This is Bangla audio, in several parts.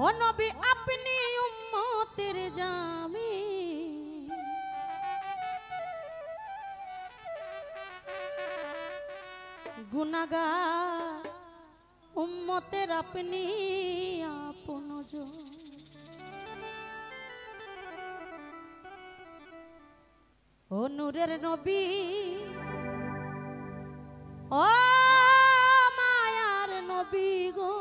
ও নবী আপনি উম্মতের জামি, গুনাহগার উম্মতের আপনি আপনজন। ও নূরের নবী, ও মায়ার নবী গো,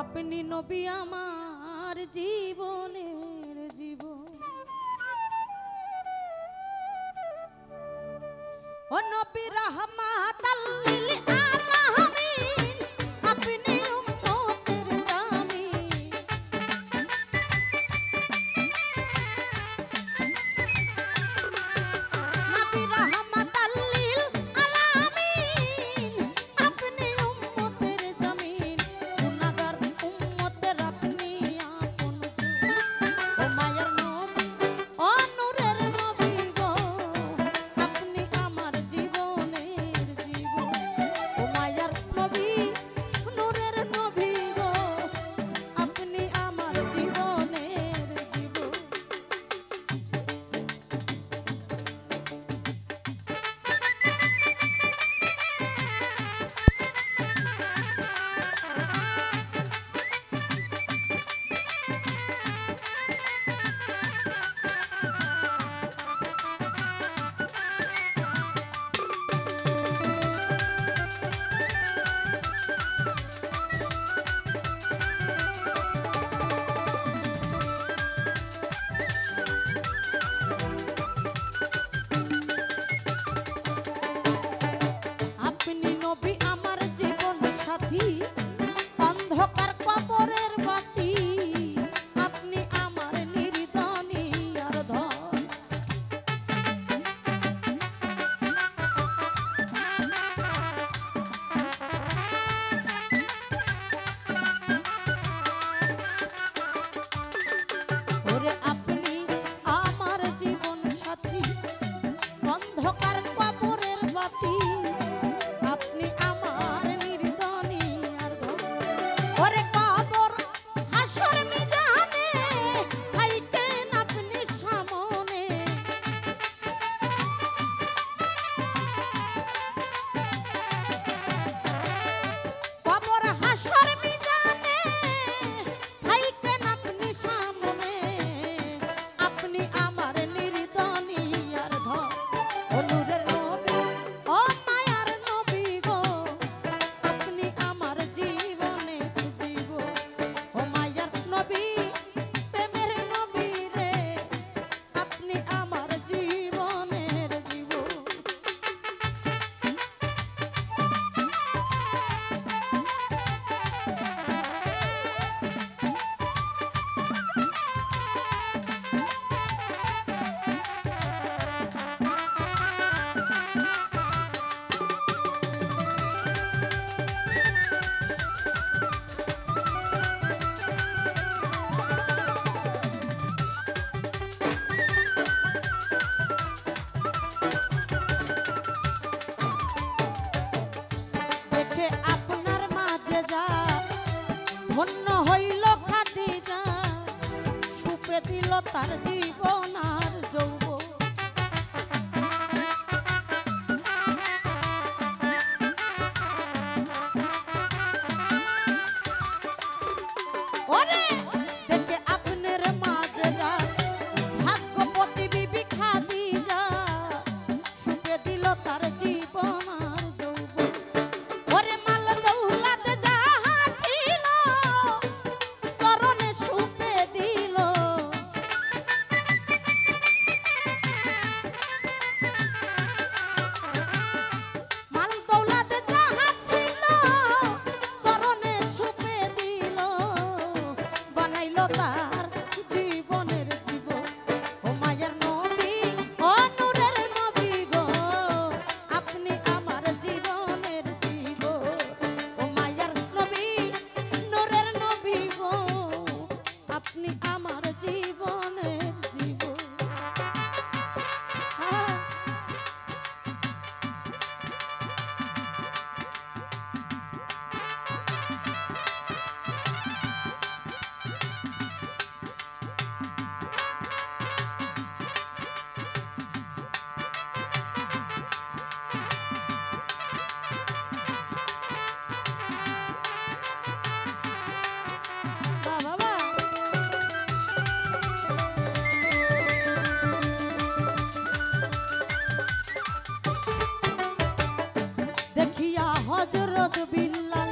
আপনি নবী আমার জীবনের জীবন। ও নবী রাহমাতাল লিল আলামিন, আপনি উম্মতের জামি। নবী রাহমাতাল লিল আলামিন, আপনি উম্মতের জামিন। গুনাহগার উম্মতের আপনি আপনজন। ও মায়ার নবী, ও নূরের নবী গো, আপনি আমার জীবনের জীবন। ও মায়ার নবী, নূরের নবী গো, আপনি আমার জীবনের জীবন। আপনি নবী আমার জীবন সাথী, অন্ধকার কবরের বাতি, আপনি আমার নির্দনী আর ধন। ওরে আপনি আমার জীবন সাথী, অন্ধকার কবরের বাতি, আপনি আমার নির্দনী আর ধন। ওরে কবর হাসর মিজানে, থাইকেন আপনি সামনে। কবর হাসর মিজানে, থাইকেন আপনি সামনে। আপনি আমার নির্দনী আর ধন। ও নূরের নবী, ও মায়ার নবী গো, আপনি আমার জীবনের জীবন। ও মায়ার নবী, প্রেমের নবী রে, আপনি আমার জীবনের জীবন। দেখে আপনার মাঝে যা ধন্য হইল খাদিজা, সুপে দিল তার জীবন আর যৌবন। ওরে দেখে আপনার মাঝে যা ভাগ্যবতী বিবি খাদিজা, সুপে দিল তার জীবন আর যৌবন। ওরে মাল দৌলত যাহা ছিল, চরণে সুপে দিল। মোহাম্মদ বিল্লাল